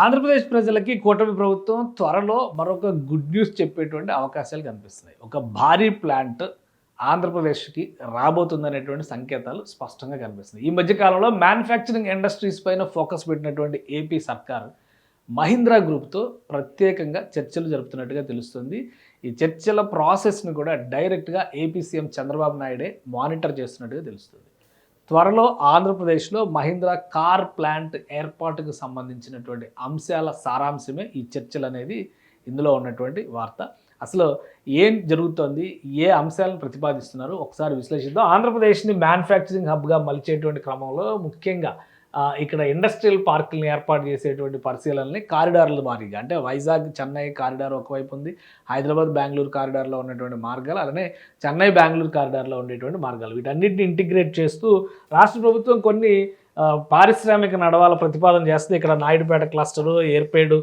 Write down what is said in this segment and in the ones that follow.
ఆంధ్రప్రదేశ్ ప్రజలకి కూటమి ప్రభుత్వం త్వరలో మరొక గుడ్ న్యూస్ చెప్పేటువంటి అవకాశాలు కనిపిస్తున్నాయి. ఒక భారీ ప్లాంట్ ఆంధ్రప్రదేశ్‌కి రాబోతుందనేటువంటి సంకేతాలు స్పష్టంగా కనిపిస్తున్నాయి. ఈ మధ్య కాలంలో మ్యానుఫ్యాక్చరింగ్ ఇండస్ట్రీస్ పైన ఫోకస్ పెట్టినటువంటి ఏపీ సర్కార్ మహీంద్రా గ్రూప్‌తో ప్రత్యేకంగా చర్చలు జరుపుతున్నట్టుగా తెలుస్తుంది. ఈ చర్చల ప్రాసెస్‌ని కూడా డైరెక్ట్‌గా ఏపీ సీఎం చంద్రబాబు నాయుడే మానిటర్ చేస్తున్నట్టుగా తెలుస్తుంది. త్వరలో ఆంధ్రప్రదేశ్లో మహీంద్రా కార్ ప్లాంట్ ఏర్పాటుకు సంబంధించినటువంటి అంశాల సారాంశమే ఈ చర్చలు అనేది ఇందులో ఉన్నటువంటి వార్త. అసలు ఏం జరుగుతోంది, ఏ అంశాలను ప్రతిపాదిస్తున్నారు ఒకసారి విశ్లేషిద్దాం. ఆంధ్రప్రదేశ్ని మ్యానుఫ్యాక్చరింగ్ హబ్గా మలిచేటువంటి క్రమంలో ముఖ్యంగా ఇక్కడ ఇండస్ట్రియల్ పార్కులను ఏర్పాటు చేసేటువంటి పరిశీలనని కారిడార్ల వారీగా, అంటే వైజాగ్ చెన్నై కారిడార్ ఒకవైపు ఉంది, హైదరాబాద్ బెంగళూరు కారిడార్లో ఉన్నటువంటి మార్గాలు, అలానే చెన్నై బెంగళూరు కారిడార్లో ఉండేటువంటి మార్గాలు, వీటన్నిటిని ఇంటిగ్రేట్ చేస్తూ రాష్ట్ర ప్రభుత్వం కొన్ని పారిశ్రామిక నడవాల ప్రతిపాదన చేస్తుంది. ఇక్కడ నాయుడుపేట క్లస్టరు, ఏర్పేడు,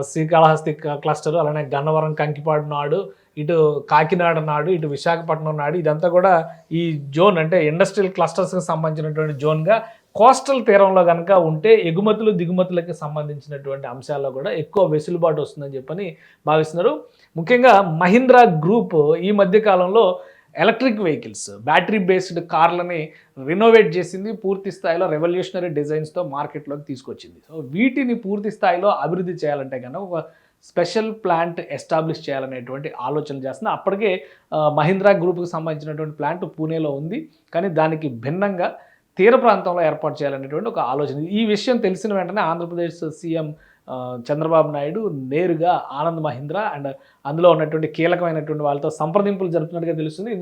శ్రీకాళహస్తి క్లస్టరు, అలానే గన్నవరం కంకిపాడు నాడు, ఇటు కాకినాడ నాడు, ఇటు విశాఖపట్నం నాడు, ఇదంతా కూడా ఈ జోన్, అంటే ఇండస్ట్రియల్ క్లస్టర్స్కి సంబంధించినటువంటి జోన్గా కోస్టల్ తీరంలో కనుక ఉంటే ఎగుమతులు దిగుమతులకి సంబంధించినటువంటి అంశాల్లో కూడా ఎక్కువ వెసులుబాటు వస్తుందని చెప్పని భావిస్తున్నారు. ముఖ్యంగా మహీంద్రా గ్రూప్ ఈ మధ్య కాలంలో ఎలక్ట్రిక్ వెహికల్స్, బ్యాటరీ బేస్డ్ కార్లని రినోవేట్ చేసింది, పూర్తి స్థాయిలో రెవల్యూషనరీ డిజైన్స్తో మార్కెట్లోకి తీసుకొచ్చింది. సో వీటిని పూర్తి స్థాయిలో అభివృద్ధి చేయాలంటే కనుక ఒక స్పెషల్ ప్లాంట్ ఎస్టాబ్లిష్ చేయాలనేటువంటి ఆలోచన చేస్తుంది. అప్పటికే మహీంద్రా గ్రూప్కి సంబంధించినటువంటి ప్లాంట్ పూణేలో ఉంది, కానీ దానికి భిన్నంగా తీర ప్రాంతంలో ఏర్పాటు చేయాలనేటువంటి ఒక ఆలోచన. ఈ విషయం తెలిసిన వెంటనే ఆంధ్రప్రదేశ్ సీఎం చంద్రబాబు నాయుడు నేరుగా ఆనంద్ మహీంద్రా అండ్ అందులో ఉన్నటువంటి కీలకమైనటువంటి వాళ్ళతో సంప్రదింపులు జరుపుతున్నట్టుగా తెలుస్తుంది.